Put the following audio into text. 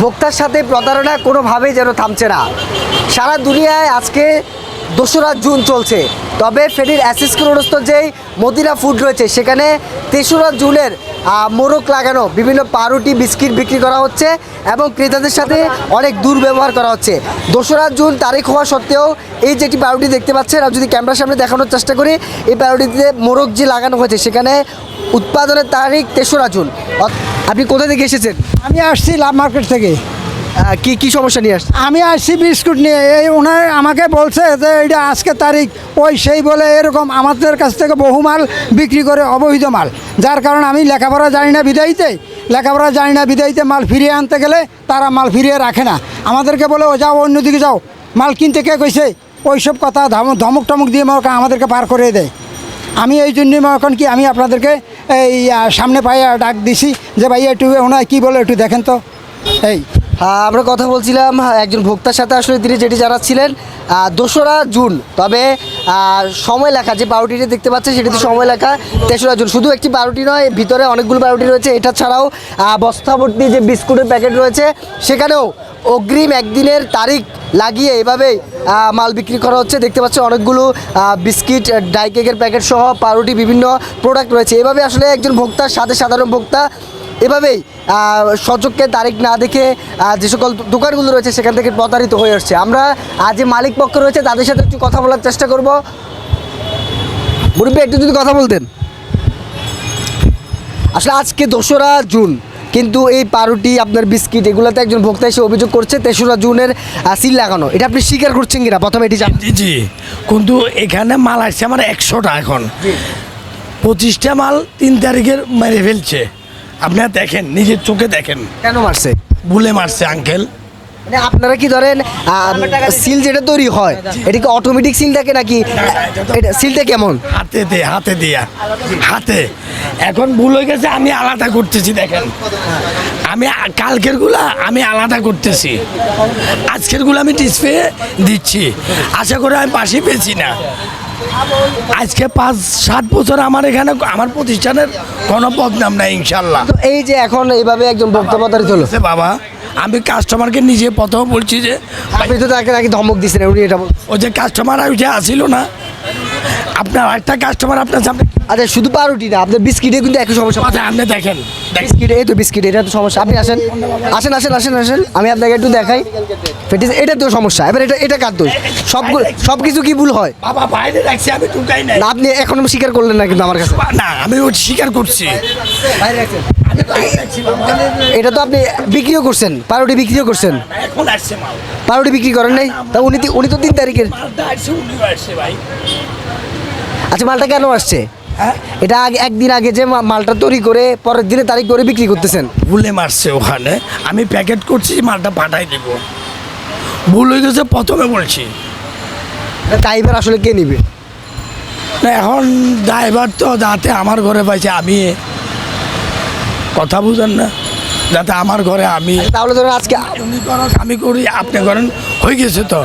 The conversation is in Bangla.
ভোক্তার সাথে প্রতারণা কোনোভাবেই যেন থামছে না। সারা দুনিয়ায় আজকে 2রা জুন চলছে, তবে ফেনীর অ্যাসিস্ট রোডস্থ যেই মদিনা ফুড রয়েছে সেখানে 3রা জুনের মোড়ক লাগানো বিভিন্ন পাউরুটি বিস্কিট বিক্রি করা হচ্ছে এবং ক্রেতাদের সাথে অনেক দুর্ব্যবহার করা হচ্ছে। 2রা জুন তারিখ হওয়া সত্ত্বেও এই যে একটি পাউরুটি দেখতে পাচ্ছেন, আমি যদি ক্যামেরার সামনে দেখানোর চেষ্টা করি, এই পাউরুটিতে মোড়ক যে লাগানো হয়েছে সেখানে উৎপাদনের তারিখ 3রা জুন। আপনি কোথা থেকে এসেছেন? আমি আসছি লাভ মার্কেট থেকে। কি কি সমস্যা নিয়ে আসছেন? আমি আসছি বিস্কুট নিয়ে। এই ওনার আমাকে বলছে যে এটা আজকে তারিখ, ওই সেই বলে এরকম আমাদের কাছ থেকে বহু মাল বিক্রি করে, অবৈধ মাল। যার কারণে আমি লেখাপড়া জানি না বিদায়ীতে মাল ফিরিয়ে আনতে গেলে তারা মাল ফিরিয়ে রাখে না, আমাদেরকে বলে ও যাও অন্যদিকে যাও, মাল কিনতে কে কইছে, ওইসব কথা ধমক টমক দিয়ে আমাদেরকে পার করে দেয়। আমি এই জন্যই এখন কি আমি আপনাদেরকে এই সামনে পায়ে ডাক দিছি যে ভাই একটু ওনার কী বলে একটু দেখেন তো। এই আমরা কথা বলছিলাম একজন ভোক্তার সাথে, আসলে তিনি যেটি জানাচ্ছিলেন 2রা জুন, তবে সময় লেখা যে পাউরুটিটি দেখতে পাচ্ছেন সেটিতে সময় লেখা 3রা জুন। শুধু একটি পাউরুটি নয়, ভিতরে অনেকগুলো পাউরুটি রয়েছে। এটা ছাড়াও বস্তাভর্তি যে বিস্কুটের প্যাকেট রয়েছে সেখানেও অগ্রিম একদিনের তারিখ লাগিয়ে এভাবেই মাল বিক্রি করা হচ্ছে। দেখতে পাচ্ছেন অনেকগুলো বিস্কিট, ড্রাই কেকের প্যাকেট সহ পাউরুটি বিভিন্ন প্রোডাক্ট রয়েছে। এভাবে আসলে একজন ভোক্তার সাথে সাধারণ ভোক্তা এভাবেই সচক্ষে তারিখ না দেখে যে সকল দোকানগুলো রয়েছে সেখান থেকে প্রতারিত হয়ে আসছে। আমরা যে মালিক পক্ষ রয়েছে তাদের সাথে একটু কথা বলার চেষ্টা করব। মুরব্বী, একটু যদি কথা বলতেন। আসলে আজকে 2রা জুন, কিন্তু এই পাউরুটি আপনার বিস্কিট এগুলোতে একজন ভোক্তা এসে অভিযোগ করছে 3রা জুনের সিল লাগানো। এটা আপনি স্বীকার করছেন কিনা প্রথমে এটি জানেন? জি, কিন্তু এখানে মাল আসছে আমার 100টা, এখন 25টা মাল 3 তারিখের মেরে ফেলছে। আপনারা দেখেন, নিজের চোখে দেখেন। কেন মারছে? ভুলে মারছে আঙ্কেল। মানে আপনারা কি ধরেন সিল যেটা তৈরি হয় এটা কি অটোমেটিক সিল থাকে নাকি এটা সিলটা কেমন? হাতে দিয়া হাতে। এখন ভুল হয়ে গেছে, আমি আলাদা করতেছি। দেখেন, আমি কালকের গুলা আমি আলাদা করতেছি, আজকের গুলো আমি ডিসপ্লে দিচ্ছি। আশা করি আমি পাশে পেয়েছি না। আজকে 5-7 বছর আমার এখানে আমার প্রতিষ্ঠানের কোনো বদনাম নাই ইনশাল্লাহ। তো এই যে এখন এইভাবে একজন ভোক্তা প্রতারিত হলো, বাবা আমি কাস্টমারকে নিজে প্রথম বলছি যে আপনি তো তাকে নাকি ধমক দিচ্ছেন, উনি এটা ও যে কাস্টমার ওইটা আসিল না, আপনার একটা কাস্টমার আপনার সামনে। আচ্ছা, শুধু পাউরুটি না, আপনার বিস্কিটে কিন্তু একই সমস্যা। আচ্ছা, আপনি দেখেন বিস্কিট, এই তো বিস্কিট, এটা তো সমস্যা। আপনি আসেন আসেন আসেন আসেন আসেন আমি আপনাকে একটু দেখাই। এটা তো সমস্যা। এবার এটা কার দোষ? সব কিছু কি ভুল হয়? বাবা বাইরে রাখছি, আমি ঢুকাই নাই। না, আপনি এখনো স্বীকার করলেন না কিন্তু আমার কাছে। না, আমি ওই স্বীকার করছি। এটা তো আপনি বিক্রিও করছেন, পাউরুটি বিক্রিও করছেন। এখন আসছে মাল, পাউরুটি বিক্রি করেন নাই? তা উনি তো 3 তারিখের। মালটা আসছে, উনিও আসছে ভাই। আচ্ছা, মালটা কেন আসছে? হ্যাঁ, এটা একদিন আগে যে মালটা তৈরি করে পরের দিনে তারিখ করে বিক্রি করতেছেন। ভুলে মারছে ওখানে, আমি প্যাকেট করছি, মালটা পাঠাই দেব। ভুল হয়ে গেছে, প্রথমে বলছি। ড্রাইভার আসলে কে নিবে? না, এখন ড্রাইভার তো যাতে আমার ঘরে পাইছে, আমি কথা বুঝেন না, যাতে আমার ঘরে আমি। তাহলে ধরেন আজকে উনি করেন, আমি করি, আপনি করেন, হয়ে গেছে তো।